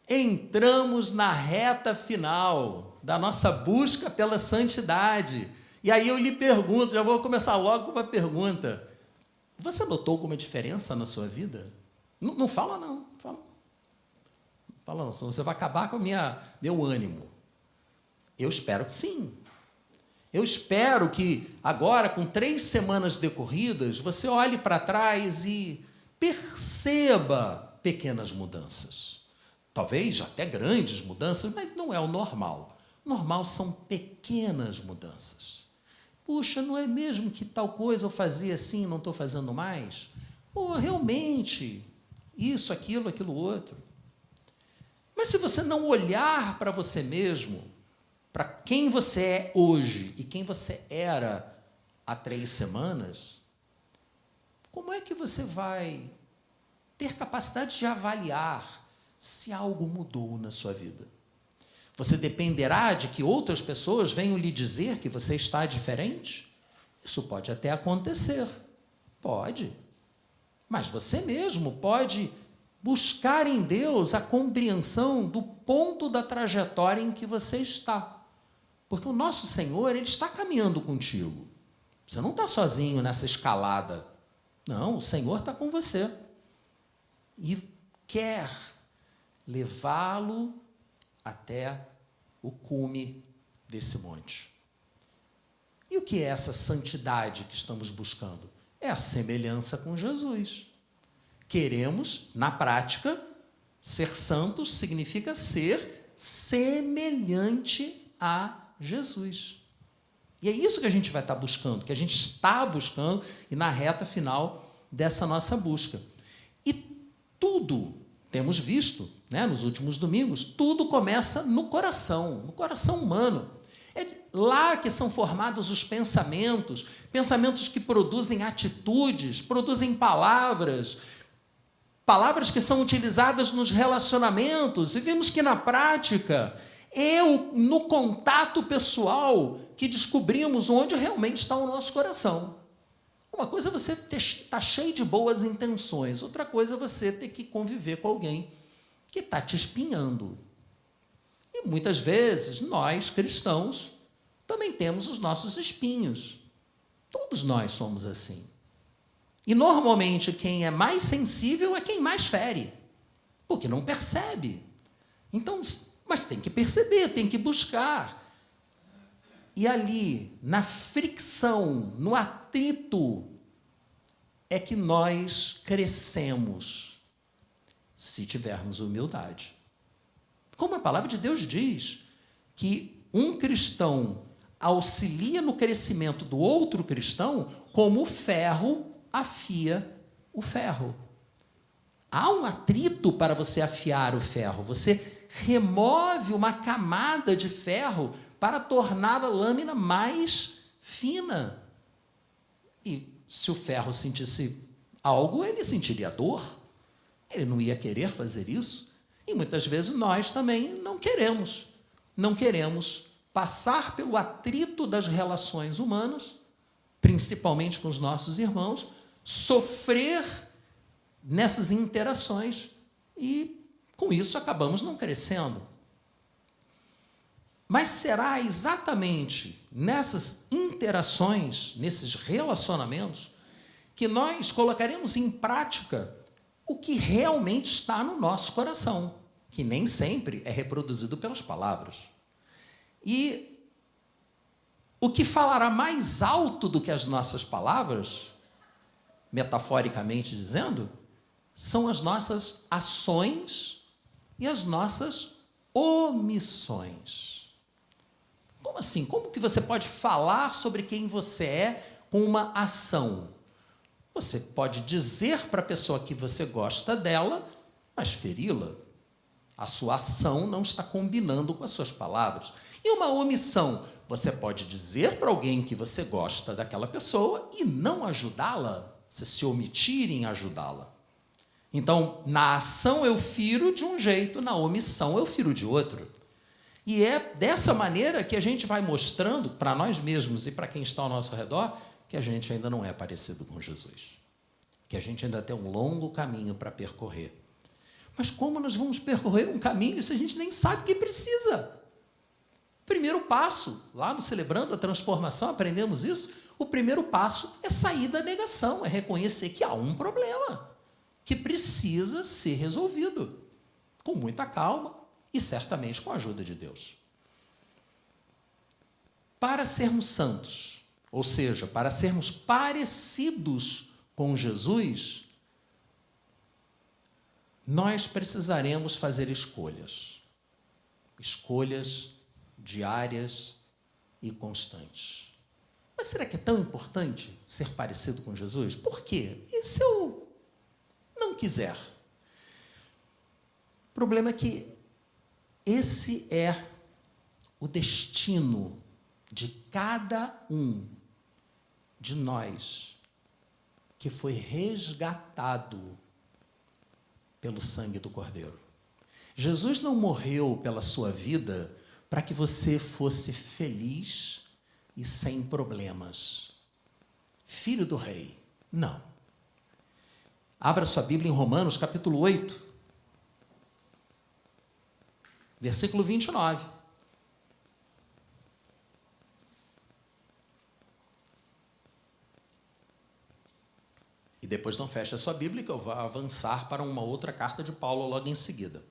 entramos na reta final da nossa busca pela santidade. E aí eu lhe pergunto, já vou começar logo com uma pergunta. Você notou alguma diferença na sua vida? Não fala não, fala não, senão você vai acabar com meu ânimo. Eu espero que sim. Eu espero que agora, com 3 semanas decorridas, você olhe para trás e perceba pequenas mudanças. Talvez até grandes mudanças, mas não é o normal. O normal são pequenas mudanças. Puxa, não é mesmo que tal coisa eu fazia assim e não estou fazendo mais? Pô, realmente, isso, aquilo outro. Mas se você não olhar para você mesmo, para quem você é hoje e quem você era há 3 semanas, como é que você vai ter capacidade de avaliar se algo mudou na sua vida? Você dependerá de que outras pessoas venham lhe dizer que você está diferente? Isso pode até acontecer. Pode. Mas você mesmo pode buscar em Deus a compreensão do ponto da trajetória em que você está. Porque o nosso Senhor, Ele está caminhando contigo. Você não está sozinho nessa escalada. Não, o Senhor está com você. E quer levá-lo até o cume desse monte. E o que é essa santidade que estamos buscando? É a semelhança com Jesus. Queremos, na prática, ser santos significa ser semelhante a Jesus. E é isso que a gente vai estar buscando, que a gente está buscando e na reta final dessa nossa busca. E tudo, temos visto, né, nos últimos domingos, tudo começa no coração humano. É lá que são formados os pensamentos que produzem atitudes, produzem palavras que são utilizadas nos relacionamentos, e vimos que na prática no contato pessoal, que descobrimos onde realmente está o nosso coração. Uma coisa é você estar cheio de boas intenções, outra coisa é você ter que conviver com alguém que está te espinhando. E muitas vezes nós, cristãos, também temos os nossos espinhos. Todos nós somos assim. E normalmente quem é mais sensível é quem mais fere, porque não percebe. Então, mas tem que perceber, tem que buscar. E ali, na fricção, no atrito, é que nós crescemos, se tivermos humildade. Como a palavra de Deus diz, que um cristão auxilia no crescimento do outro cristão como o ferro afia o ferro. Há um atrito para você afiar o ferro. Você remove uma camada de ferro para tornar a lâmina mais fina. E se o ferro sentisse algo, ele sentiria dor. Ele não ia querer fazer isso. E muitas vezes nós também não queremos. Não queremos passar pelo atrito das relações humanas, principalmente com os nossos irmãos, sofrer nessas interações e, com isso, acabamos não crescendo. Mas será exatamente nessas interações, nesses relacionamentos, que nós colocaremos em prática o que realmente está no nosso coração, que nem sempre é reproduzido pelas palavras. E o que falará mais alto do que as nossas palavras, metaforicamente dizendo, são as nossas ações e as nossas omissões. Como assim? Como que você pode falar sobre quem você é com uma ação? Você pode dizer para a pessoa que você gosta dela, mas feri-la. A sua ação não está combinando com as suas palavras. E uma omissão? Você pode dizer para alguém que você gosta daquela pessoa e não ajudá-la, você se omitir em ajudá-la. Então, na ação eu firo de um jeito, na omissão eu firo de outro. E é dessa maneira que a gente vai mostrando para nós mesmos e para quem está ao nosso redor que a gente ainda não é parecido com Jesus. Que a gente ainda tem um longo caminho para percorrer. Mas como nós vamos percorrer um caminho se a gente nem sabe o que precisa? Primeiro passo, lá no Celebrando a Transformação, aprendemos isso. O primeiro passo é sair da negação, é reconhecer que há um problema que precisa ser resolvido com muita calma e certamente com a ajuda de Deus. Para sermos santos, ou seja, para sermos parecidos com Jesus, nós precisaremos fazer escolhas. Escolhas diárias e constantes. Mas será que é tão importante ser parecido com Jesus? Por quê? E se eu não quiser? O problema é que esse é o destino de cada um de nós que foi resgatado pelo sangue do Cordeiro. Jesus não morreu pela sua vida para que você fosse feliz e sem problemas. Filho do rei. Não. Abra sua Bíblia em Romanos, capítulo 8, versículo 29. E depois não feche a sua Bíblia, que eu vou avançar para uma outra carta de Paulo logo em seguida.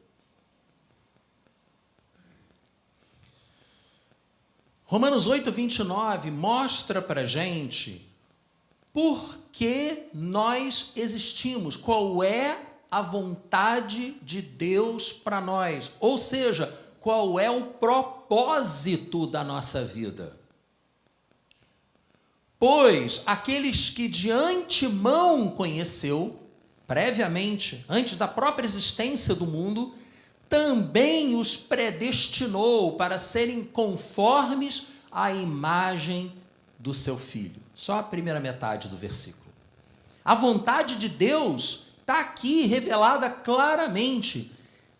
Romanos 8, 29 mostra para a gente por que nós existimos, qual é a vontade de Deus para nós, ou seja, qual é o propósito da nossa vida. Pois aqueles que de antemão conheceu, previamente, antes da própria existência do mundo, também os predestinou para serem conformes à imagem do seu Filho. Só a primeira metade do versículo. A vontade de Deus está aqui revelada claramente.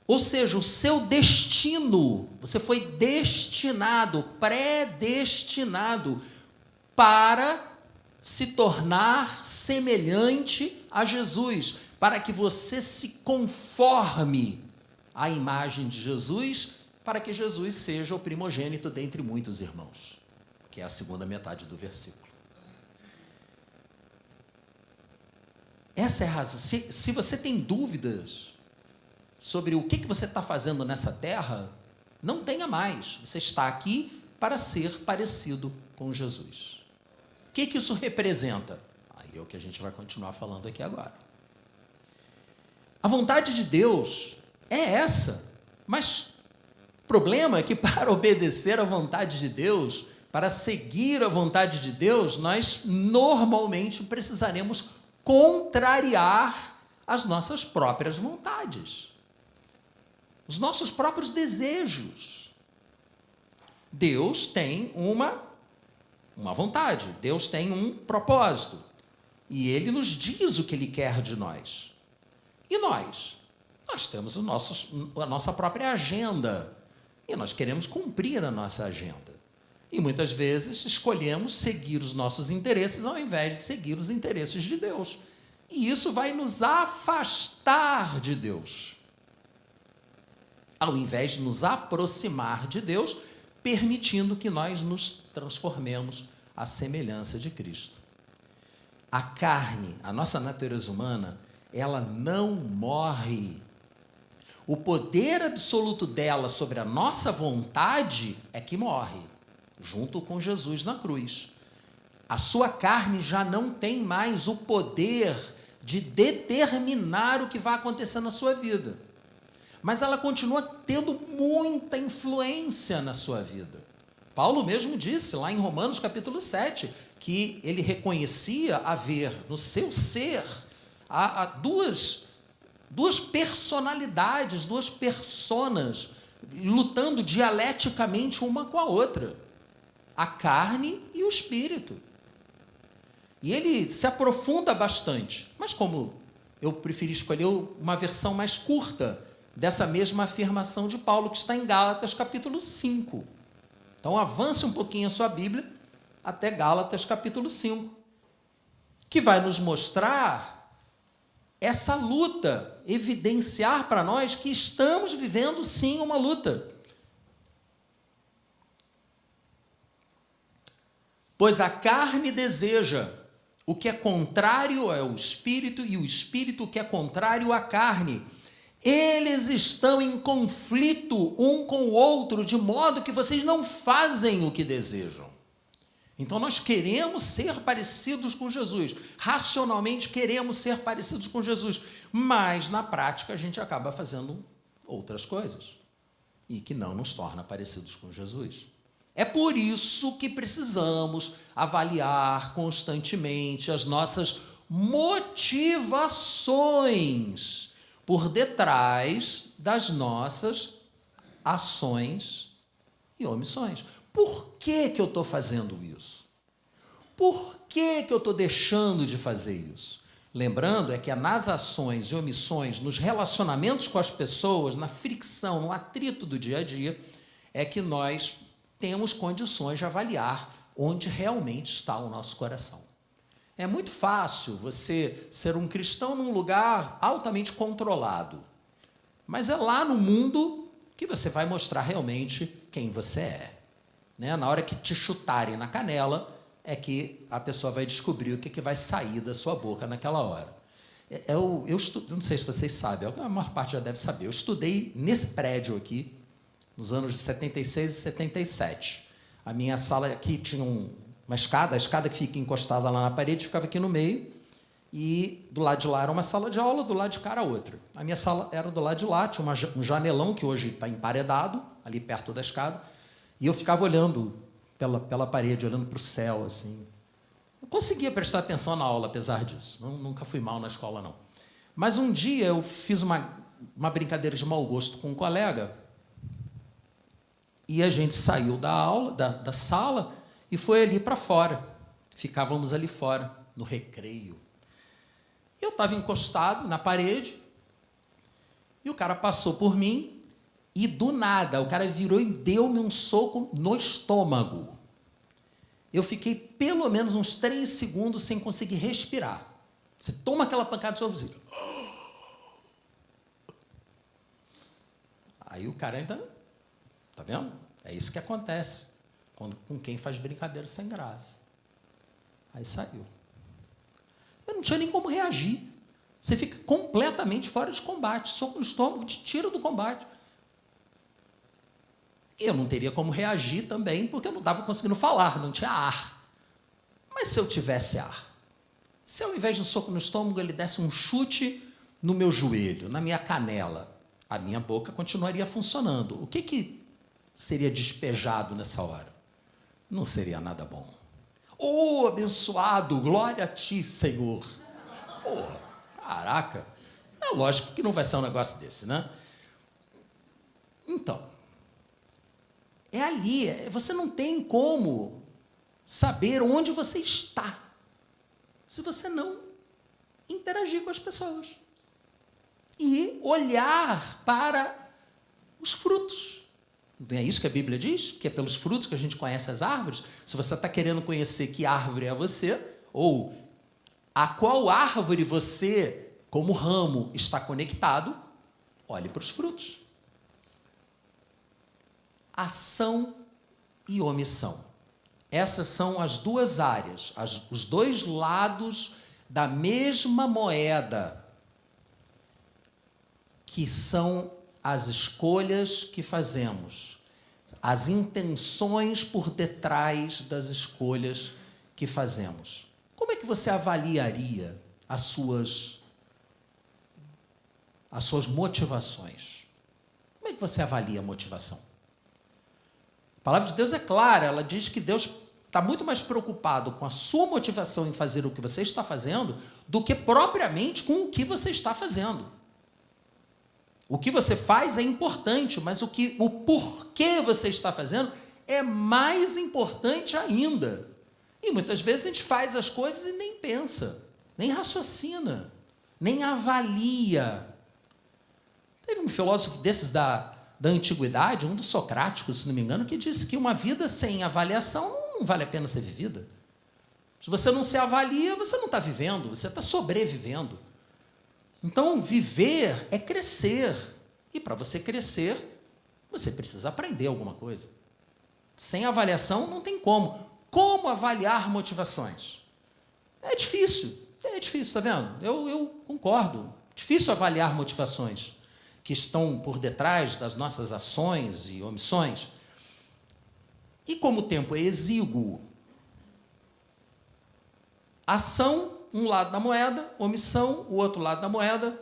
Ou seja, o seu destino, você foi destinado, predestinado para se tornar semelhante a Jesus, para que você se conforme à imagem de Jesus, para que Jesus seja o primogênito dentre muitos irmãos, que é a segunda metade do versículo. Essa é a razão. Se você tem dúvidas sobre o que você está fazendo nessa terra, não tenha mais. Você está aqui para ser parecido com Jesus. O que isso representa? Aí é o que a gente vai continuar falando aqui agora. A vontade de Deus é essa, mas o problema é que para obedecer à vontade de Deus, para seguir a vontade de Deus, nós normalmente precisaremos contrariar as nossas próprias vontades, os nossos próprios desejos. Deus tem uma vontade, Deus tem um propósito, e Ele nos diz o que Ele quer de nós. E nós temos a nossa própria agenda, e nós queremos cumprir a nossa agenda. E muitas vezes escolhemos seguir os nossos interesses ao invés de seguir os interesses de Deus. E isso vai nos afastar de Deus, ao invés de nos aproximar de Deus, permitindo que nós nos transformemos à semelhança de Cristo. A carne, a nossa natureza humana, ela não morre. O poder absoluto dela sobre a nossa vontade é que morre, junto com Jesus na cruz. A sua carne já não tem mais o poder de determinar o que vai acontecer na sua vida. Mas ela continua tendo muita influência na sua vida. Paulo mesmo disse, lá em Romanos capítulo 7, que ele reconhecia haver no seu ser duas personalidades, duas personas, lutando dialeticamente uma com a outra. A carne e o espírito. E ele se aprofunda bastante. Mas como eu preferi escolher uma versão mais curta dessa mesma afirmação de Paulo, que está em Gálatas capítulo 5. Então avance um pouquinho a sua Bíblia até Gálatas capítulo 5, que vai nos mostrar essa luta, evidenciar para nós que estamos vivendo, sim, uma luta. Pois a carne deseja o que é contrário ao espírito e o espírito o que é contrário à carne. Eles estão em conflito um com o outro, de modo que vocês não fazem o que desejam. Então, nós queremos ser parecidos com Jesus. Racionalmente, queremos ser parecidos com Jesus. Mas, na prática, a gente acaba fazendo outras coisas. E que não nos torna parecidos com Jesus. É por isso que precisamos avaliar constantemente as nossas motivações por detrás das nossas ações e omissões. Por que eu estou fazendo isso? Por que eu estou deixando de fazer isso? Lembrando é que é nas ações e omissões, nos relacionamentos com as pessoas, na fricção, no atrito do dia a dia, é que nós temos condições de avaliar onde realmente está o nosso coração. É muito fácil você ser um cristão num lugar altamente controlado, mas é lá no mundo que você vai mostrar realmente quem você é. Né? Na hora que te chutarem na canela, é que a pessoa vai descobrir o que vai sair da sua boca naquela hora. Eu não sei se vocês sabem, a maior parte já deve saber, eu estudei nesse prédio aqui, nos anos de 76 e 77. A minha sala aqui tinha uma escada, a escada que fica encostada lá na parede ficava aqui no meio, e do lado de lá era uma sala de aula, do lado de cá era outra. A minha sala era do lado de lá, tinha um janelão que hoje está emparedado, ali perto da escada, e eu ficava olhando pela parede, olhando para o céu, assim. Eu conseguia prestar atenção na aula, apesar disso. Nunca fui mal na escola, não. Mas um dia eu fiz uma brincadeira de mau gosto com um colega, e a gente saiu da aula, da sala, e foi ali para fora. Ficávamos ali fora, no recreio. Eu estava encostado na parede, e o cara passou por mim, e do nada, o cara virou e deu-me um soco no estômago. Eu fiquei pelo menos uns 3 segundos sem conseguir respirar. Você toma aquela pancada do seu vizinho. Aí o cara ainda... Tá vendo? É isso que acontece com quem faz brincadeira sem graça. Aí saiu. Eu não tinha nem como reagir. Você fica completamente fora de combate. Soco no estômago, te tira do combate. E eu não teria como reagir também, porque eu não estava conseguindo falar, não tinha ar. Mas se eu tivesse ar, se ao invés de um soco no estômago, ele desse um chute no meu joelho, na minha canela, a minha boca continuaria funcionando. O que seria despejado nessa hora? Não seria nada bom. Oh, abençoado, glória a ti, Senhor. Oh, caraca. É lógico que não vai ser um negócio desse, né? Então, é ali, você não tem como saber onde você está se você não interagir com as pessoas e olhar para os frutos. Não é isso que a Bíblia diz? Que é pelos frutos que a gente conhece as árvores? Se você está querendo conhecer que árvore é você, ou a qual árvore você, como ramo, está conectado, olhe para os frutos. Ação e omissão. Essas são as duas áreas, os dois lados da mesma moeda, que são as escolhas que fazemos, as intenções por detrás das escolhas que fazemos. Como é que você avaliaria as suas motivações? Como é que você avalia a motivação? A palavra de Deus é clara, ela diz que Deus está muito mais preocupado com a sua motivação em fazer o que você está fazendo do que propriamente com o que você está fazendo. O que você faz é importante, mas o porquê você está fazendo é mais importante ainda. E muitas vezes a gente faz as coisas e nem pensa, nem raciocina, nem avalia. Teve um filósofo desses da antiguidade, um dos socráticos, se não me engano, que disse que uma vida sem avaliação não vale a pena ser vivida. Se você não se avalia, você não está vivendo, você está sobrevivendo. Então, viver é crescer. E para você crescer, você precisa aprender alguma coisa. Sem avaliação, não tem como. Como avaliar motivações? É difícil, tá vendo? Eu concordo. Difícil avaliar motivações que estão por detrás das nossas ações e omissões. E como o tempo é exíguo, ação, um lado da moeda, omissão, o outro lado da moeda,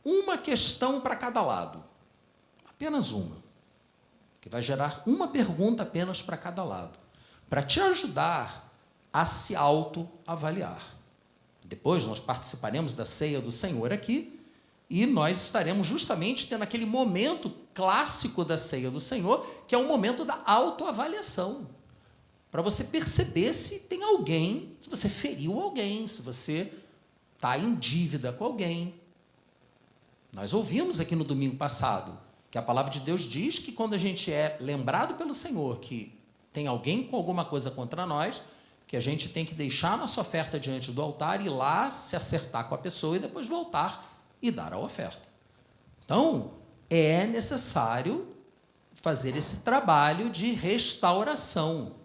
uma questão para cada lado. Apenas uma. Que vai gerar uma pergunta apenas para cada lado. Para te ajudar a se autoavaliar. Depois nós participaremos da ceia do Senhor aqui e nós estaremos justamente tendo aquele momento clássico da ceia do Senhor, que é o momento da autoavaliação. Para você perceber se tem alguém, se você feriu alguém, se você está em dívida com alguém. Nós ouvimos aqui no domingo passado que a palavra de Deus diz que quando a gente é lembrado pelo Senhor que tem alguém com alguma coisa contra nós, que a gente tem que deixar a nossa oferta diante do altar e ir lá se acertar com a pessoa e depois voltar e dar a oferta. Então, é necessário fazer esse trabalho de restauração.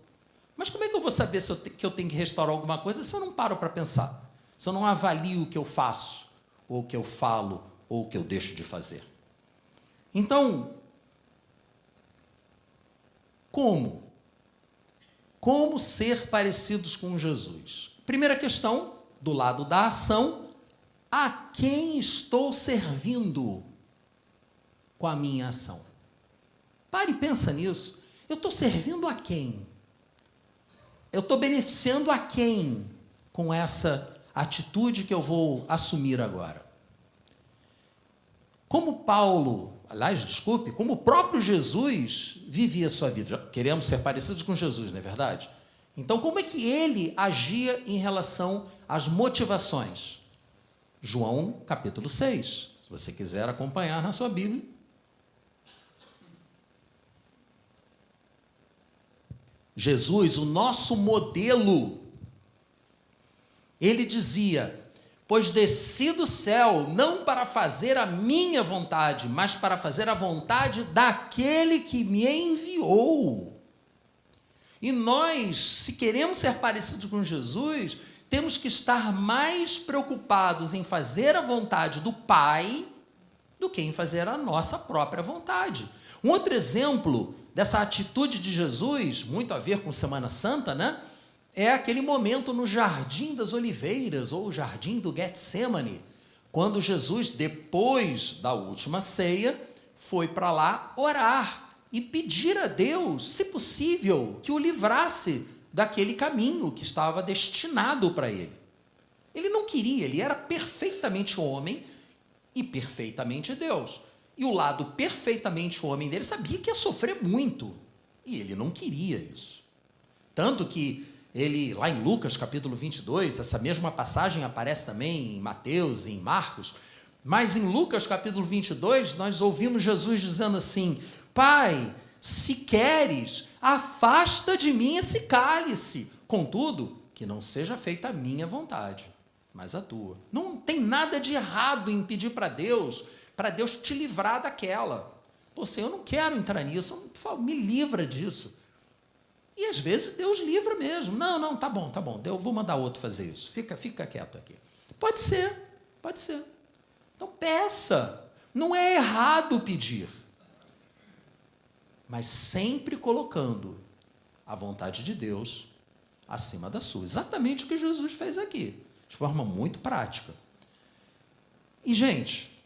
Mas como é que eu vou saber que eu tenho que restaurar alguma coisa se eu não paro para pensar? Se eu não avalio o que eu faço, ou o que eu falo, ou o que eu deixo de fazer? Então, como? Como ser parecidos com Jesus? Primeira questão, do lado da ação, a quem estou servindo com a minha ação? Pare e pensa nisso. Eu estou servindo a quem? Eu estou beneficiando a quem com essa atitude que eu vou assumir agora? Como como o próprio Jesus vivia a sua vida. Queremos ser parecidos com Jesus, não é verdade? Então, como é que ele agia em relação às motivações? João, capítulo 6. Se você quiser acompanhar na sua Bíblia. Jesus, o nosso modelo, ele dizia: pois desci do céu não para fazer a minha vontade, mas para fazer a vontade daquele que me enviou. E nós, se queremos ser parecidos com Jesus, temos que estar mais preocupados em fazer a vontade do Pai do que em fazer a nossa própria vontade. Um outro exemplo dessa atitude de Jesus, muito a ver com Semana Santa, né? É aquele momento no Jardim das Oliveiras, ou Jardim do Getsemane, quando Jesus, depois da última ceia, foi para lá orar e pedir a Deus, se possível, que o livrasse daquele caminho que estava destinado para ele. Ele não queria, ele era perfeitamente homem e perfeitamente Deus. E o lado perfeitamente homem dele sabia que ia sofrer muito, e ele não queria isso. Tanto que ele, lá em Lucas, capítulo 22, essa mesma passagem aparece também em Mateus e em Marcos, mas em Lucas, capítulo 22, nós ouvimos Jesus dizendo assim: Pai, se queres, afasta de mim esse cálice, contudo, que não seja feita a minha vontade, mas a tua. Não tem nada de errado em pedir para Deus te livrar daquela. Pô, Senhor, eu não quero entrar nisso, por favor, me livra disso. E às vezes Deus livra mesmo. Não, tá bom, eu vou mandar outro fazer isso. Fica quieto aqui. Pode ser. Então peça. Não é errado pedir. Mas sempre colocando a vontade de Deus acima da sua. Exatamente o que Jesus fez aqui, de forma muito prática. E, gente,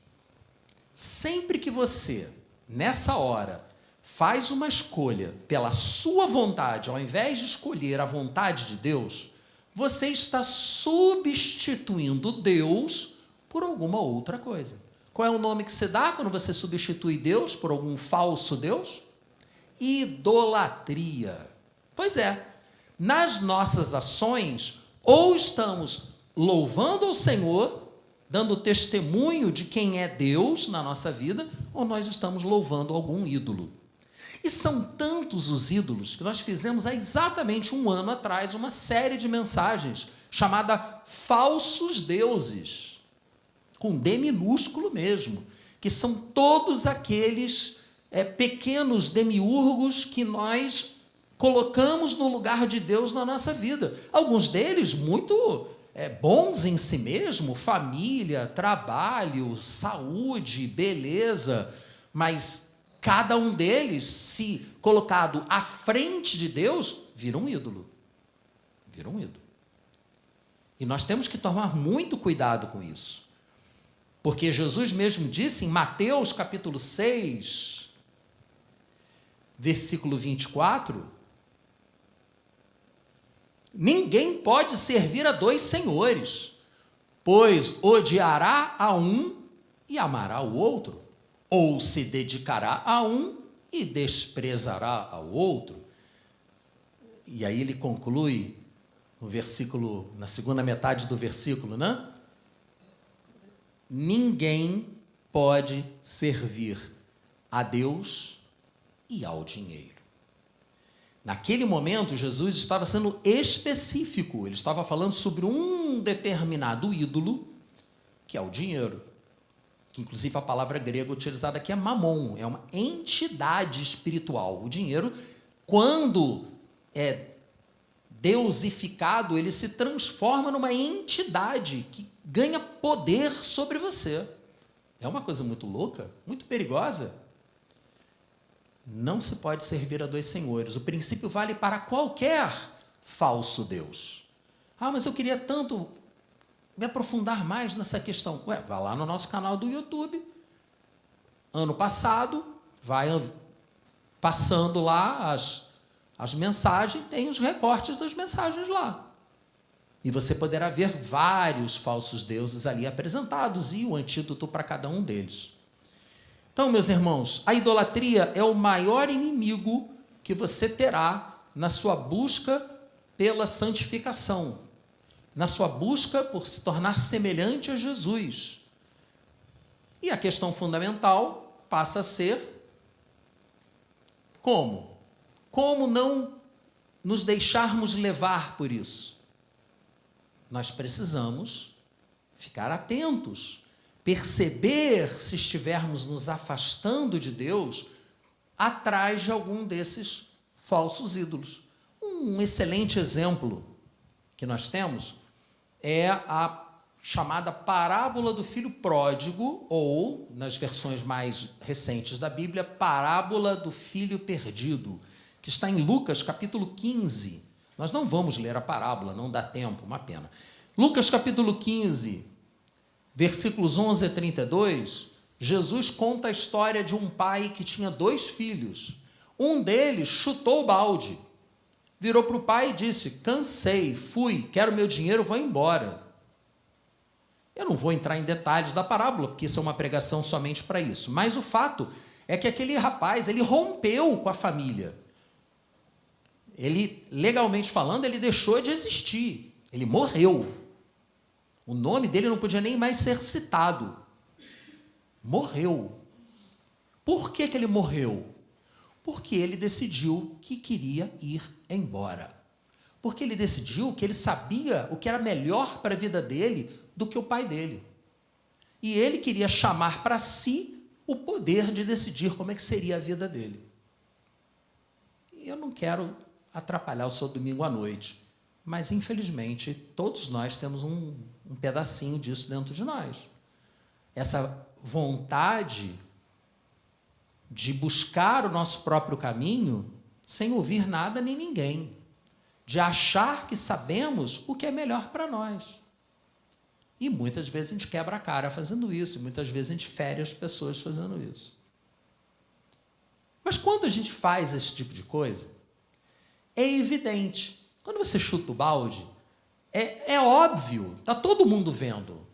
sempre que você, nessa hora, faz uma escolha pela sua vontade, ao invés de escolher a vontade de Deus, você está substituindo Deus por alguma outra coisa. Qual é o nome que se dá quando você substitui Deus por algum falso Deus? Idolatria. Pois é, nas nossas ações, ou estamos louvando ao Senhor, dando testemunho de quem é Deus na nossa vida, ou nós estamos louvando algum ídolo. E são tantos os ídolos que nós fizemos há exatamente 1 ano atrás uma série de mensagens chamada Falsos Deuses. com D minúsculo mesmo, que são todos aqueles pequenos demiurgos que nós colocamos no lugar de Deus na nossa vida. Alguns deles muito bons em si mesmo, família, trabalho, saúde, beleza, mas cada um deles, se colocado à frente de Deus, vira um ídolo. Vira um ídolo. E nós temos que tomar muito cuidado com isso. Porque Jesus mesmo disse em Mateus capítulo 6, versículo 24, ninguém pode servir a dois senhores, pois odiará a um e amará o outro, ou se dedicará a um e desprezará ao outro. E aí ele conclui no versículo, na segunda metade do versículo, né? Ninguém pode servir a Deus e ao dinheiro. Naquele momento, Jesus estava sendo específico. Ele estava falando sobre um determinado ídolo, que é o dinheiro. Que, inclusive, a palavra grega utilizada aqui é mamon. É uma entidade espiritual. O dinheiro, quando é deusificado, ele se transforma numa entidade que ganha poder sobre você. É uma coisa muito louca, muito perigosa. Não se pode servir a dois senhores. O princípio vale para qualquer falso deus. Ah, mas eu queria tanto me aprofundar mais nessa questão. Ué, vai lá no nosso canal do YouTube. Ano passado, vai passando lá as mensagens, tem os recortes das mensagens lá. E você poderá ver vários falsos deuses ali apresentados e o antídoto para cada um deles. Então, meus irmãos, a idolatria é o maior inimigo que você terá na sua busca pela santificação, na sua busca por se tornar semelhante a Jesus. E a questão fundamental passa a ser como? Como não nos deixarmos levar por isso? Nós precisamos ficar atentos, perceber se estivermos nos afastando de Deus atrás de algum desses falsos ídolos. Um excelente exemplo que nós temos é a chamada parábola do filho pródigo, ou, nas versões mais recentes da Bíblia, parábola do filho perdido, que está em Lucas capítulo 15. Nós não vamos ler a parábola, não dá tempo, uma pena. Lucas capítulo 15, versículos 11 a 32, Jesus conta a história de um pai que tinha 2 filhos. Um deles chutou o balde, virou para o pai e disse: cansei, fui, quero meu dinheiro, vou embora. Eu não vou entrar em detalhes da parábola, porque isso é uma pregação somente para isso. Mas o fato é que aquele rapaz, ele rompeu com a família. Ele, legalmente falando, ele deixou de existir. Ele morreu. O nome dele não podia nem mais ser citado. Morreu. Por que ele morreu? Porque ele decidiu que queria ir embora. Porque ele decidiu que ele sabia o que era melhor para a vida dele do que o pai dele. E ele queria chamar para si o poder de decidir como é que seria a vida dele. E eu não quero atrapalhar o seu domingo à noite, mas, infelizmente, todos nós temos um pedacinho disso dentro de nós. Essa vontade de buscar o nosso próprio caminho sem ouvir nada nem ninguém, de achar que sabemos o que é melhor para nós. E muitas vezes a gente quebra a cara fazendo isso, muitas vezes a gente fere as pessoas fazendo isso. Mas quando a gente faz esse tipo de coisa, é evidente. Quando você chuta o balde, é óbvio, está todo mundo vendo.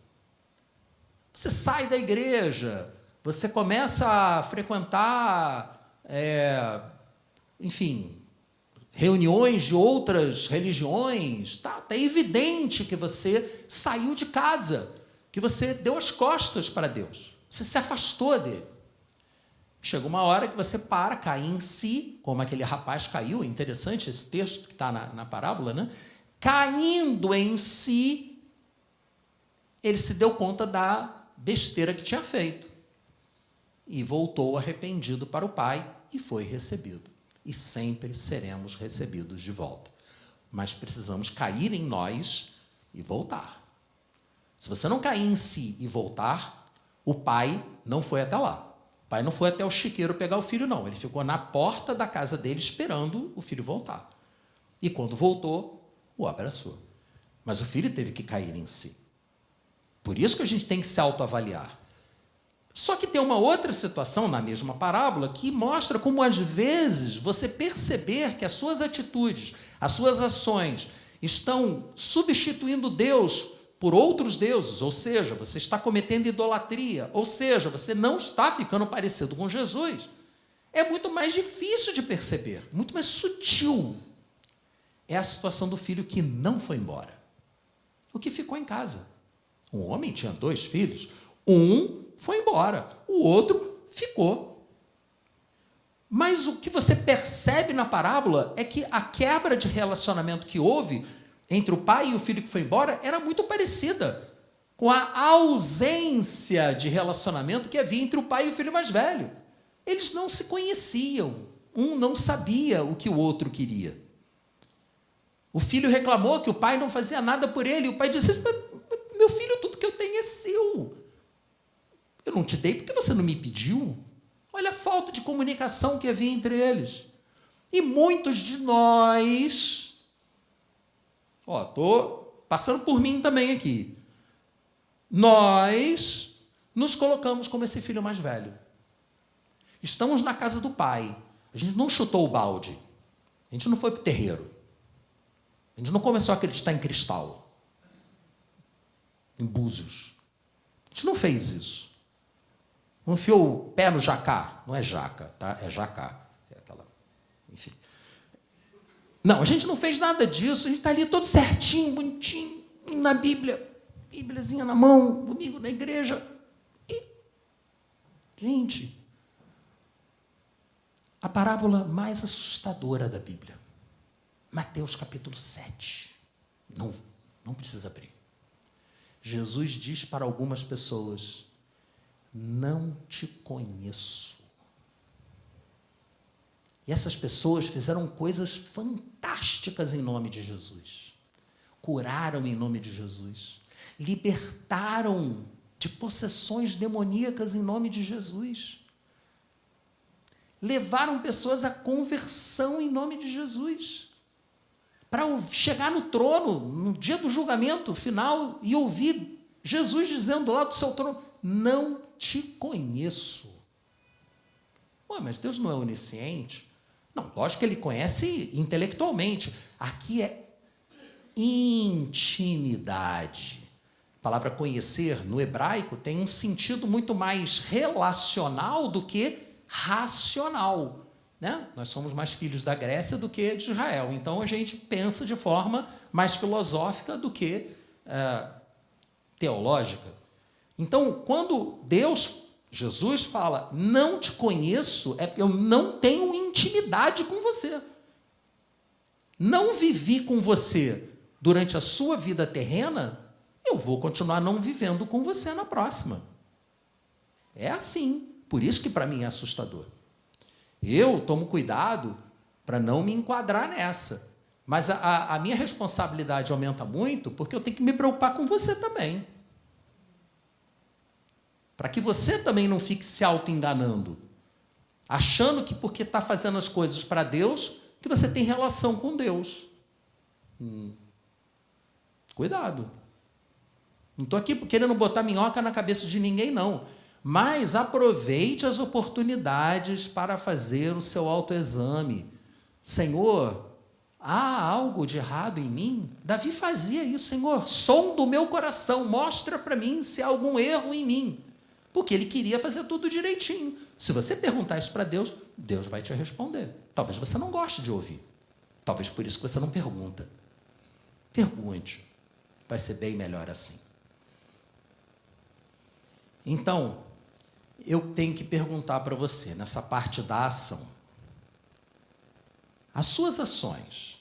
Você sai da igreja, você começa a frequentar, enfim, reuniões de outras religiões, está evidente que você saiu de casa, que você deu as costas para Deus, você se afastou dele. Chega uma hora que você cai em si, como aquele rapaz caiu, é interessante esse texto que está na parábola, né? Caindo em si, ele se deu conta besteira que tinha feito. E voltou arrependido para o pai e foi recebido. E sempre seremos recebidos de volta. Mas precisamos cair em nós e voltar. Se você não cair em si e voltar, o pai não foi até lá. O pai não foi até o chiqueiro pegar o filho, não. Ele ficou na porta da casa dele esperando o filho voltar. E quando voltou, o abraçou. Mas o filho teve que cair em si. Por isso que a gente tem que se autoavaliar. Só que tem uma outra situação na mesma parábola que mostra como, às vezes, você perceber que as suas atitudes, as suas ações estão substituindo Deus por outros deuses, ou seja, você está cometendo idolatria, ou seja, você não está ficando parecido com Jesus. É muito mais difícil de perceber, muito mais sutil. É a situação do filho que não foi embora, o que ficou em casa. Um homem tinha 2 filhos, um foi embora, o outro ficou. Mas o que você percebe na parábola é que a quebra de relacionamento que houve entre o pai e o filho que foi embora era muito parecida com a ausência de relacionamento que havia entre o pai e o filho mais velho. Eles não se conheciam, um não sabia o que o outro queria. O filho reclamou que o pai não fazia nada por ele, e o pai disse: meu filho, tudo que eu tenho é seu. Eu não te dei porque você não me pediu. Olha a falta de comunicação que havia entre eles. E muitos de nós... Estou passando por mim também aqui. Nós nos colocamos como esse filho mais velho. Estamos na casa do pai. A gente não chutou o balde. A gente não foi para o terreiro. A gente não começou a acreditar em cristal, em búzios. A gente não fez isso. Não enfiou o pé no jacá. Não é jaca, tá? É jacá. É aquela... Enfim. Não, a gente não fez nada disso. A gente está ali todo certinho, bonitinho, na Bíblia. Bíbliazinha na mão, domingo na igreja. E, gente, a parábola mais assustadora da Bíblia. Mateus capítulo 7. Não precisa abrir. Jesus diz para algumas pessoas: não te conheço. E essas pessoas fizeram coisas fantásticas em nome de Jesus. Curaram em nome de Jesus. Libertaram de possessões demoníacas em nome de Jesus. Levaram pessoas à conversão em nome de Jesus. Para chegar no trono, no dia do julgamento final, e ouvir Jesus dizendo lá do seu trono: não te conheço. Ué, mas Deus não é onisciente? Não, lógico que ele conhece intelectualmente. Aqui é intimidade. A palavra conhecer, no hebraico, tem um sentido muito mais relacional do que racional. Né? Nós somos mais filhos da Grécia do que de Israel. Então, a gente pensa de forma mais filosófica do que teológica. Então, quando Jesus fala, não te conheço, é porque eu não tenho intimidade com você. Não vivi com você durante a sua vida terrena, eu vou continuar não vivendo com você na próxima. É assim. Por isso que para mim é assustador. Eu tomo cuidado para não me enquadrar nessa. Mas a minha responsabilidade aumenta muito porque eu tenho que me preocupar com você também. Para que você também não fique se auto-enganando, achando que porque está fazendo as coisas para Deus, que você tem relação com Deus. Cuidado. Não estou aqui querendo botar minhoca na cabeça de ninguém, não. Mas aproveite as oportunidades para fazer o seu autoexame. Senhor, há algo de errado em mim? Davi fazia isso. Senhor, som do meu coração, mostra para mim se há algum erro em mim. Porque ele queria fazer tudo direitinho. Se você perguntar isso para Deus, Deus vai te responder. Talvez você não goste de ouvir. Talvez por isso que você não pergunta. Pergunte. Vai ser bem melhor assim. Então, eu tenho que perguntar para você, nessa parte da ação. As suas ações,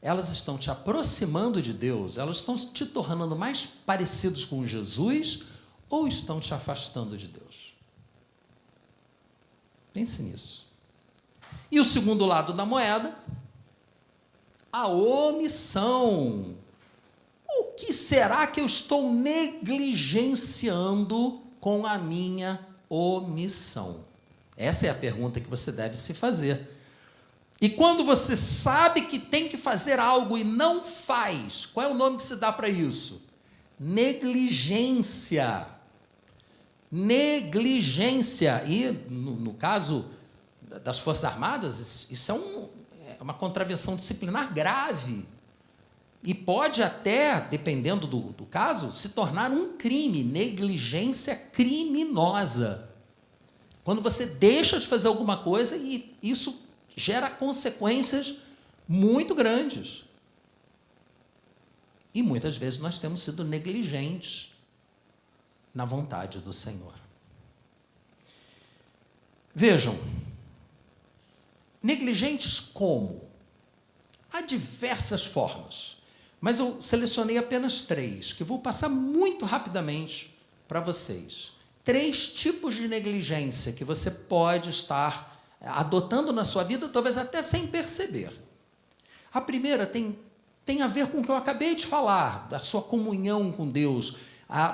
elas estão te aproximando de Deus? Elas estão te tornando mais parecidos com Jesus? ou estão te afastando de Deus? Pense nisso. E o segundo lado da moeda, a omissão. O que será que eu estou negligenciando com a minha omissão? Essa é a pergunta que você deve se fazer. E quando você sabe que tem que fazer algo e não faz, qual é o nome que se dá para isso? Negligência. Negligência. E, no caso das Forças Armadas, isso é uma contravenção disciplinar grave. E pode até, dependendo do caso, se tornar um crime, negligência criminosa. Quando você deixa de fazer alguma coisa e isso gera consequências muito grandes. E muitas vezes nós temos sido negligentes na vontade do Senhor. Vejam, negligentes como? Há diversas formas. Mas eu selecionei apenas 3, que vou passar muito rapidamente para vocês. 3 tipos de negligência que você pode estar adotando na sua vida, talvez até sem perceber. A primeira tem a ver com o que eu acabei de falar, da sua comunhão com Deus,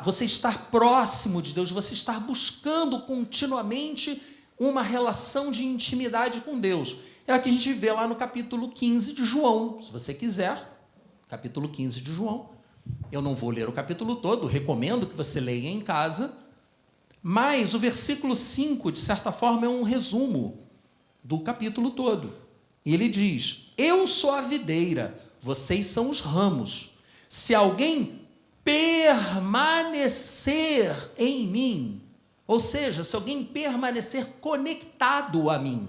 você estar próximo de Deus, você estar buscando continuamente uma relação de intimidade com Deus. É o que a gente vê lá no capítulo 15 de João, se você quiser. Capítulo 15 de João. Eu não vou ler o capítulo todo, recomendo que você leia em casa, mas o versículo 5, de certa forma, é um resumo do capítulo todo. E ele diz: eu sou a videira, vocês são os ramos. Se alguém permanecer em mim, ou seja, se alguém permanecer conectado a mim,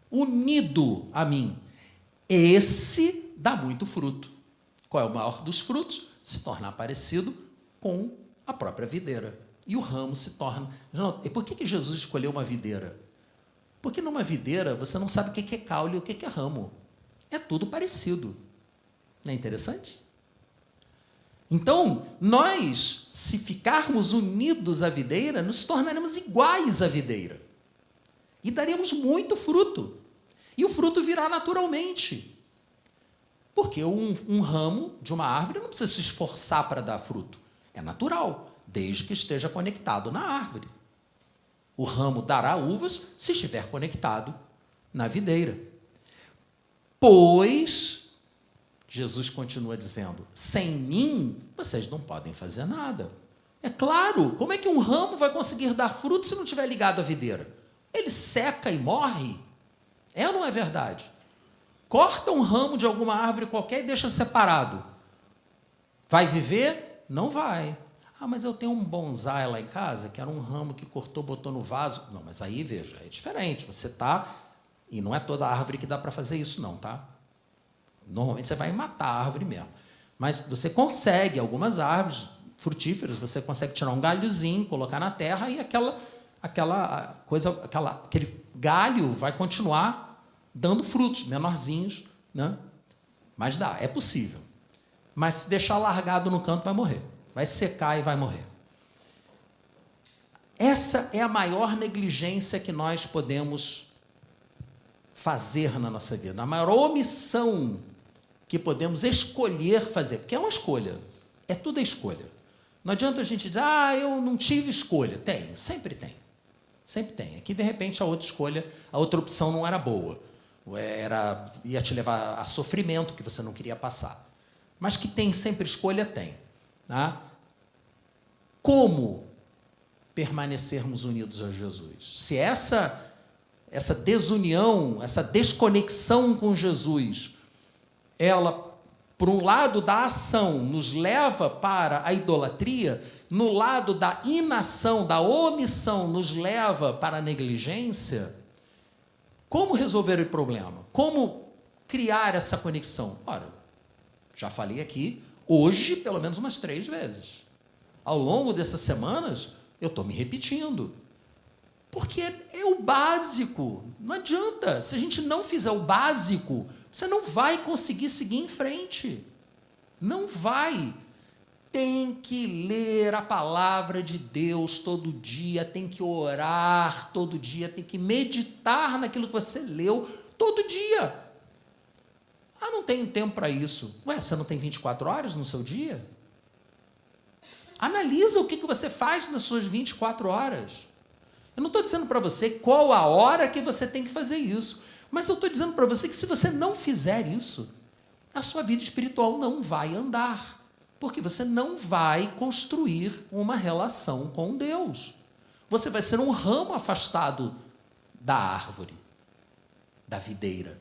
unido a mim, esse dá muito fruto. Qual é o maior dos frutos? Se tornar parecido com a própria videira. E o ramo se torna... E por que Jesus escolheu uma videira? Porque numa videira você não sabe o que é caule e o que é ramo. É tudo parecido. Não é interessante? Então, nós, se ficarmos unidos à videira, nos tornaremos iguais à videira. E daremos muito fruto. E o fruto virá naturalmente. Porque um ramo de uma árvore não precisa se esforçar para dar fruto. É natural, desde que esteja conectado na árvore. O ramo dará uvas se estiver conectado na videira. Pois, Jesus continua dizendo, sem mim, vocês não podem fazer nada. É claro, como é que um ramo vai conseguir dar fruto se não estiver ligado à videira? Ele seca e morre. É ou não é verdade? Corta um ramo de alguma árvore qualquer e deixa separado. Vai viver? Não vai. Ah, mas eu tenho um bonsai lá em casa, que era um ramo que cortou, botou no vaso. Não, mas aí, veja, é diferente. Você está... E não é toda árvore que dá para fazer isso, não, tá? Normalmente você vai matar a árvore mesmo. Mas você consegue, algumas árvores frutíferas, você consegue tirar um galhozinho, colocar na terra e aquele galho vai continuar dando frutos menorzinhos, né? Mas dá, é possível. Mas se deixar largado no canto, vai morrer. Vai secar e vai morrer. Essa é a maior negligência que nós podemos fazer na nossa vida. A maior omissão que podemos escolher fazer. Porque é uma escolha. É tudo a escolha. Não adianta a gente dizer, eu não tive escolha. Tem, sempre tem. Sempre tem. Aqui, de repente, a outra escolha, a outra opção não era boa. Ia te levar a sofrimento que você não queria passar. Mas que tem sempre escolha, tem. Tá? Como permanecermos unidos a Jesus? Se essa desunião, essa desconexão com Jesus, ela, por um lado da ação, nos leva para a idolatria, no lado da inação, da omissão, nos leva para a negligência, como resolver o problema? Como criar essa conexão? Ora, já falei aqui, hoje, pelo menos umas 3 vezes. Ao longo dessas semanas, eu estou me repetindo. Porque é o básico. Não adianta. Se a gente não fizer o básico, você não vai conseguir seguir em frente. Não vai. tem que ler a palavra de Deus todo dia, tem que orar todo dia, tem que meditar naquilo que você leu todo dia. Ah, não tenho tempo para isso. Ué, você não tem 24 horas no seu dia? Analisa o que você faz nas suas 24 horas. Eu não estou dizendo para você qual a hora que você tem que fazer isso, mas eu estou dizendo para você que se você não fizer isso, a sua vida espiritual não vai andar, porque você não vai construir uma relação com Deus. Você vai ser um ramo afastado da árvore, da videira.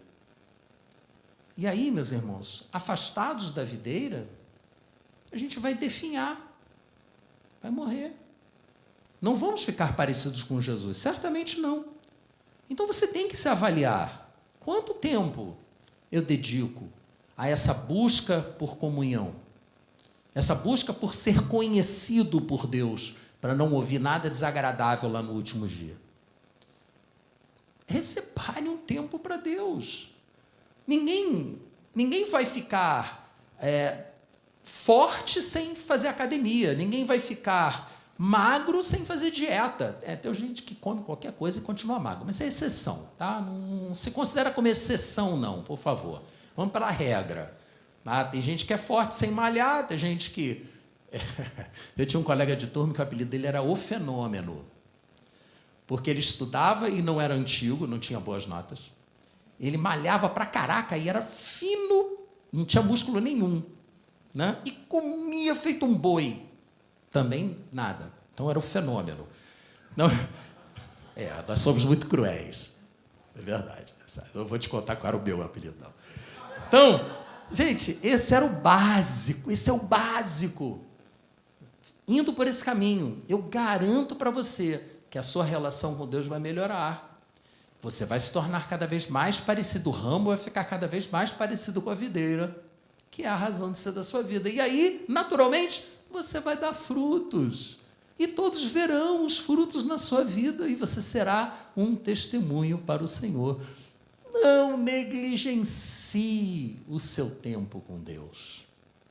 E aí, meus irmãos, afastados da videira, a gente vai definhar, vai morrer. Não vamos ficar parecidos com Jesus, certamente não. Então você tem que se avaliar. Quanto tempo eu dedico a essa busca por comunhão? Essa busca por ser conhecido por Deus, para não ouvir nada desagradável lá no último dia. Separe um tempo para Deus. Ninguém vai ficar forte sem fazer academia. Ninguém vai ficar magro sem fazer dieta. Tem gente que come qualquer coisa e continua magro, mas é exceção, tá? Não se considera como exceção, não, por favor. Vamos para a regra. Ah, tem gente que é forte sem malhar, tem gente que... Eu tinha um colega de turma que o apelido dele era O Fenômeno, porque ele estudava e não era antigo, não tinha boas notas. Ele malhava pra caraca e era fino, não tinha músculo nenhum, né? E comia feito um boi. Também nada. Então era o Fenômeno. Não, nós somos muito cruéis. É verdade. Eu vou te contar qual era o meu apelido, não. Então, gente, esse era o básico. Esse é o básico. Indo por esse caminho, eu garanto para você que a sua relação com Deus vai melhorar. Você vai se tornar cada vez mais parecido. O ramo vai ficar cada vez mais parecido com a videira, que é a razão de ser da sua vida. E aí, naturalmente, você vai dar frutos. E todos verão os frutos na sua vida e você será um testemunho para o Senhor. Não negligencie o seu tempo com Deus.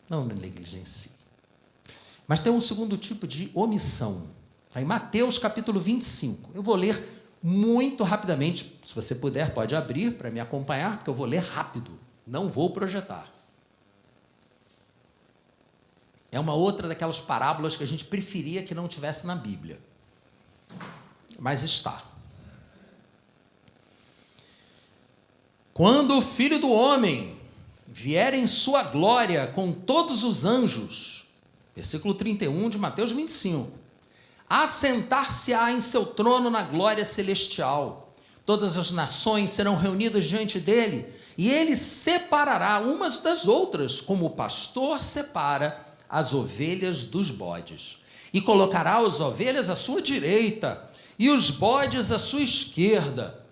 Não negligencie. Mas tem um segundo tipo de omissão. Está em Mateus, capítulo 25. Eu vou ler muito rapidamente. Se você puder, pode abrir para me acompanhar, porque eu vou ler rápido. Não vou projetar. É uma outra daquelas parábolas que a gente preferia que não tivesse na Bíblia. Mas está. Quando o Filho do Homem vier em sua glória com todos os anjos, versículo 31 de Mateus 25, assentar-se-á em seu trono na glória celestial. Todas as nações serão reunidas diante dele, e ele separará umas das outras, como o pastor separa as ovelhas dos bodes, e colocará as ovelhas à sua direita e os bodes à sua esquerda.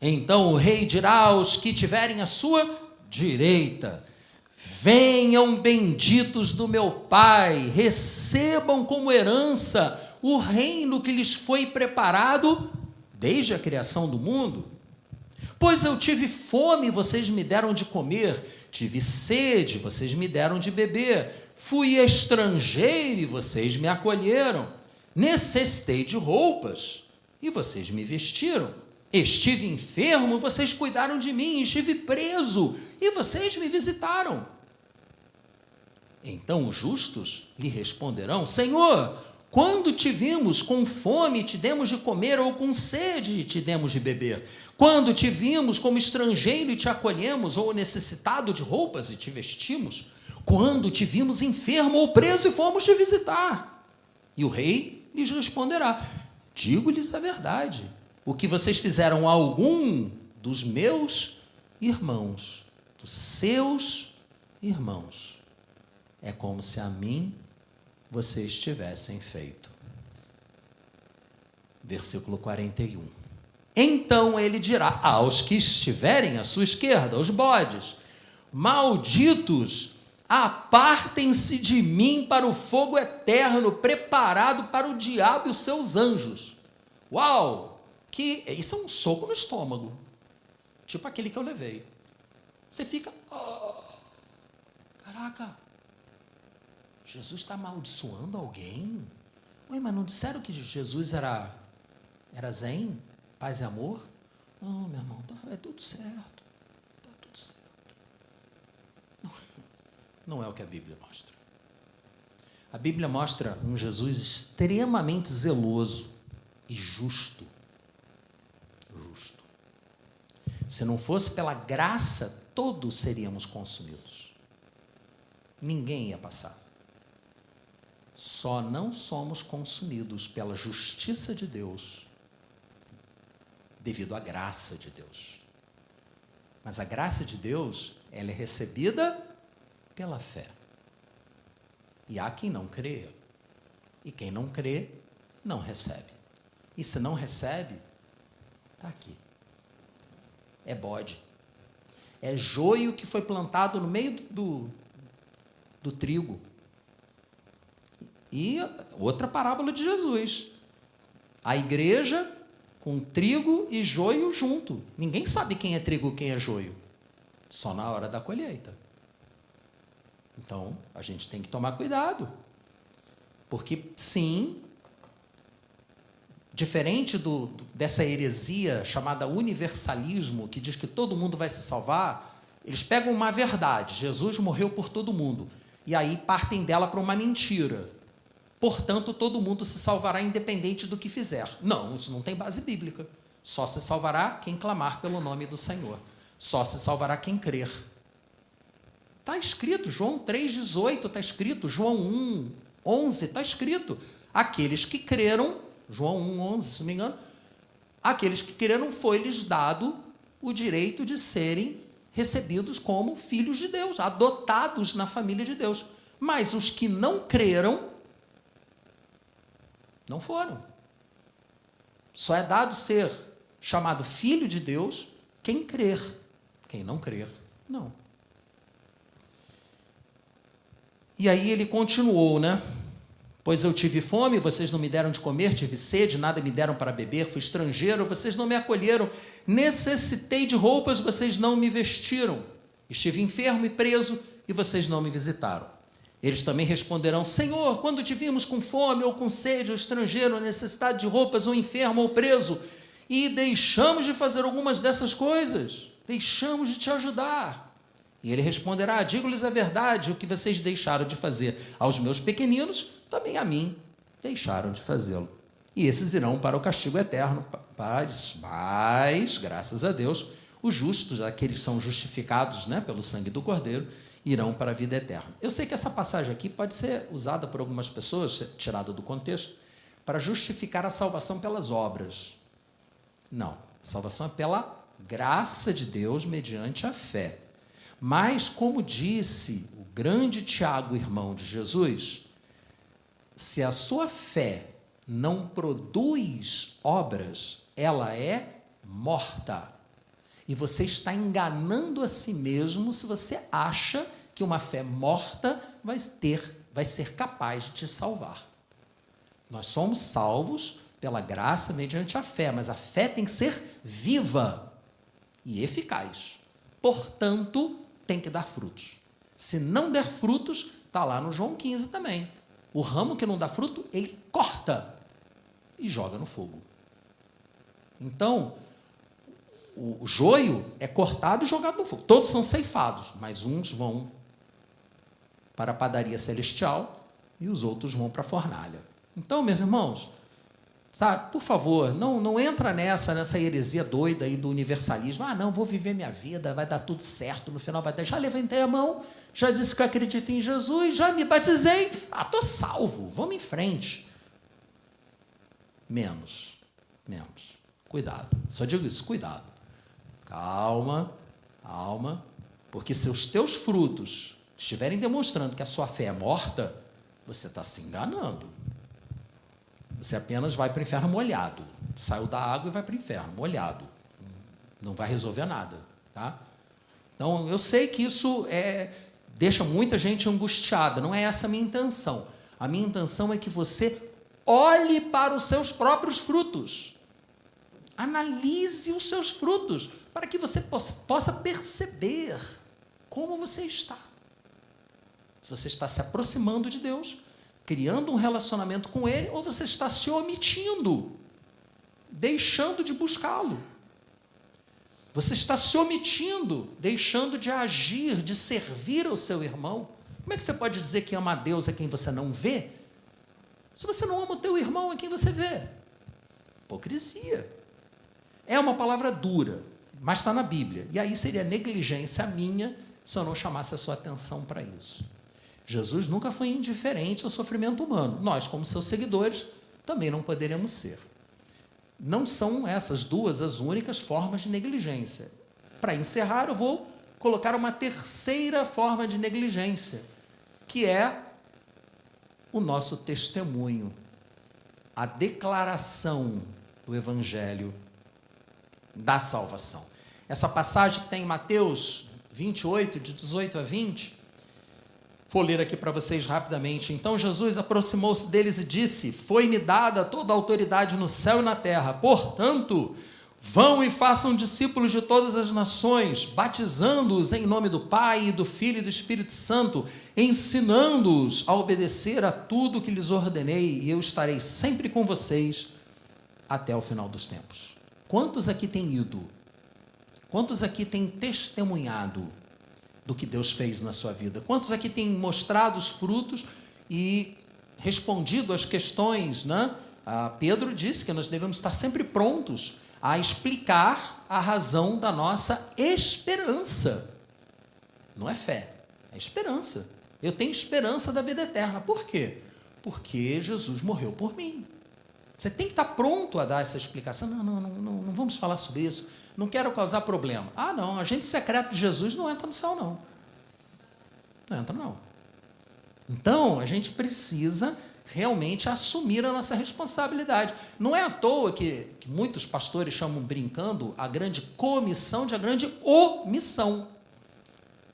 Então o rei dirá aos que tiverem à sua direita: venham benditos do meu Pai, recebam como herança o reino que lhes foi preparado desde a criação do mundo. Pois eu tive fome, vocês me deram de comer, tive sede, vocês me deram de beber, fui estrangeiro e vocês me acolheram, necessitei de roupas e vocês me vestiram, estive enfermo, vocês cuidaram de mim, estive preso e vocês me visitaram. Então os justos lhe responderão: Senhor, quando te vimos com fome, te demos de comer, ou com sede, te demos de beber? Quando te vimos como estrangeiro e te acolhemos, ou necessitado de roupas e te vestimos? Quando te vimos enfermo ou preso e fomos te visitar? E o rei lhes responderá: digo-lhes a verdade, o que vocês fizeram a algum dos meus irmãos, dos seus irmãos, é como se a mim vocês tivessem feito. Versículo 41. Então ele dirá aos que estiverem à sua esquerda, os bodes: malditos, apartem-se de mim para o fogo eterno, preparado para o diabo e os seus anjos. Uau! Isso é um soco no estômago. Tipo aquele que eu levei. Você fica... caraca! Jesus está amaldiçoando alguém? Ué, mas não disseram que Jesus era zen, paz e amor? Não, meu irmão, é tudo certo. Está tudo certo. Não é o que a Bíblia mostra. A Bíblia mostra um Jesus extremamente zeloso e justo. Justo. Se não fosse pela graça, todos seríamos consumidos. Ninguém ia passar. Só não somos consumidos pela justiça de Deus devido à graça de Deus. Mas a graça de Deus, ela é recebida pela fé. E há quem não crê. E quem não crê, não recebe. E se não recebe, está aqui. É bode. É joio que foi plantado no meio do trigo. E outra parábola de Jesus. A igreja com trigo e joio junto. Ninguém sabe quem é trigo e quem é joio. Só na hora da colheita. Então, a gente tem que tomar cuidado. Porque, sim, diferente dessa heresia chamada universalismo, que diz que todo mundo vai se salvar, eles pegam uma verdade, Jesus morreu por todo mundo, e aí partem dela para uma mentira. Portanto, todo mundo se salvará independente do que fizer. Não, isso não tem base bíblica. Só se salvará quem clamar pelo nome do Senhor. Só se salvará quem crer. Está escrito, João 3,18 está escrito, João 1,11 está escrito. Aqueles que creram, João 1,11, se não me engano, aqueles que creram foi-lhes dado o direito de serem recebidos como filhos de Deus, adotados na família de Deus. Mas os que não creram, não foram. Só é dado ser chamado filho de Deus quem crer. Quem não crer, não. E aí ele continuou, né? Pois eu tive fome, vocês não me deram de comer, tive sede, nada me deram para beber, fui estrangeiro, vocês não me acolheram, necessitei de roupas, vocês não me vestiram, estive enfermo e preso, e vocês não me visitaram. Eles também responderão, Senhor, quando te vimos com fome, ou com sede, ou estrangeiro, ou necessidade de roupas, ou enfermo, ou preso, e deixamos de fazer algumas dessas coisas, deixamos de te ajudar. E ele responderá, digo-lhes a verdade, o que vocês deixaram de fazer aos meus pequeninos, também a mim deixaram de fazê-lo. E esses irão para o castigo eterno, mas, graças a Deus, os justos, aqueles que são justificados, né, pelo sangue do Cordeiro, irão para a vida eterna. Eu sei que essa passagem aqui pode ser usada por algumas pessoas, tirada do contexto, para justificar a salvação pelas obras. Não, a salvação é pela graça de Deus mediante a fé. Mas, como disse o grande Tiago, irmão de Jesus, se a sua fé não produz obras, ela é morta. E você está enganando a si mesmo se você acha que uma fé morta vai ser capaz de te salvar. Nós somos salvos pela graça mediante a fé, mas a fé tem que ser viva e eficaz. Portanto, tem que dar frutos. Se não der frutos, está lá no João 15 também. O ramo que não dá fruto, ele corta e joga no fogo. Então, o joio é cortado e jogado no fogo. Todos são ceifados, mas uns vão para a padaria celestial e os outros vão para a fornalha. Então, meus irmãos, sabe, por favor, não entra nessa heresia doida aí do universalismo. Ah, não, vou viver minha vida, vai dar tudo certo, no final vai dar. Já levantei a mão, já disse que eu acredito em Jesus, já me batizei, estou salvo, vamos em frente. Menos. Cuidado, só digo isso, cuidado. Calma, porque se os teus frutos estiverem demonstrando que a sua fé é morta, você está se enganando. Você apenas vai para o inferno molhado. Saiu da água e vai para o inferno, molhado. Não vai resolver nada. Tá? Então, eu sei que isso deixa muita gente angustiada. Não é essa a minha intenção. A minha intenção é que você olhe para os seus próprios frutos. Analise os seus frutos, para que você possa perceber como você está. Você está se aproximando de Deus, criando um relacionamento com Ele, ou você está se omitindo, deixando de buscá-lo. Você está se omitindo, deixando de agir, de servir ao seu irmão. Como é que você pode dizer que ama a Deus a quem você não vê? Se você não ama o teu irmão, a quem você vê? Hipocrisia. É uma palavra dura, mas está na Bíblia. E aí seria negligência minha se eu não chamasse a sua atenção para isso. Jesus nunca foi indiferente ao sofrimento humano. Nós, como seus seguidores, também não poderemos ser. Não são essas duas as únicas formas de negligência. Para encerrar, eu vou colocar uma terceira forma de negligência, que é o nosso testemunho, a declaração do Evangelho da salvação. Essa passagem que tem em Mateus 28, de 18 a 20, vou ler aqui para vocês rapidamente. Então Jesus aproximou-se deles e disse: foi-me dada toda a autoridade no céu e na terra. Portanto, vão e façam discípulos de todas as nações, batizando-os em nome do Pai, e do Filho e do Espírito Santo, ensinando-os a obedecer a tudo que lhes ordenei, e eu estarei sempre com vocês até o final dos tempos. Quantos aqui têm ido? Quantos aqui têm testemunhado do que Deus fez na sua vida? Quantos aqui têm mostrado os frutos e respondido às questões, né? Pedro disse que nós devemos estar sempre prontos a explicar a razão da nossa esperança. Não é fé, é esperança. Eu tenho esperança da vida eterna. Por quê? Porque Jesus morreu por mim. Você tem que estar pronto a dar essa explicação. Não vamos falar sobre isso. Não quero causar problema. Não, agente secreto de Jesus não entra no céu, não. Não entra, não. Então, a gente precisa realmente assumir a nossa responsabilidade. Não é à toa que muitos pastores chamam, brincando, a grande comissão de a grande omissão.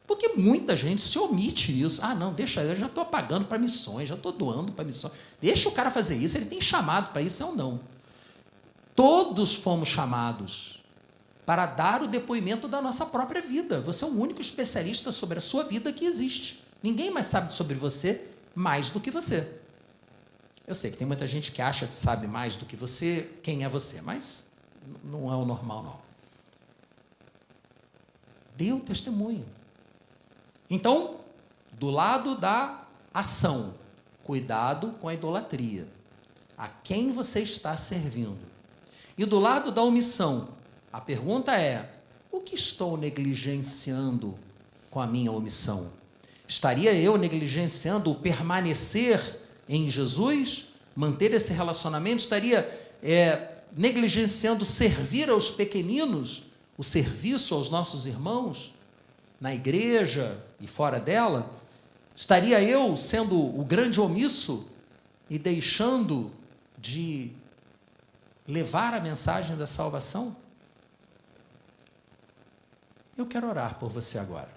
Porque muita gente se omite nisso. Não, deixa, eu já estou pagando para missões, já estou doando para missões. Deixa o cara fazer isso, ele tem chamado para isso, ou não. Todos fomos chamados para dar o depoimento da nossa própria vida. Você é o único especialista sobre a sua vida que existe. Ninguém mais sabe sobre você mais do que você. Eu sei que tem muita gente que acha que sabe mais do que você, quem é você, mas não é o normal, não. Dê o testemunho. Então, do lado da ação, cuidado com a idolatria. A quem você está servindo? E do lado da omissão, a pergunta é: o que estou negligenciando com a minha omissão? Estaria eu negligenciando o permanecer em Jesus? Manter esse relacionamento? Estaria negligenciando servir aos pequeninos? O serviço aos nossos irmãos? Na igreja e fora dela? Estaria eu sendo o grande omisso e deixando de levar a mensagem da salvação? Eu quero orar por você agora.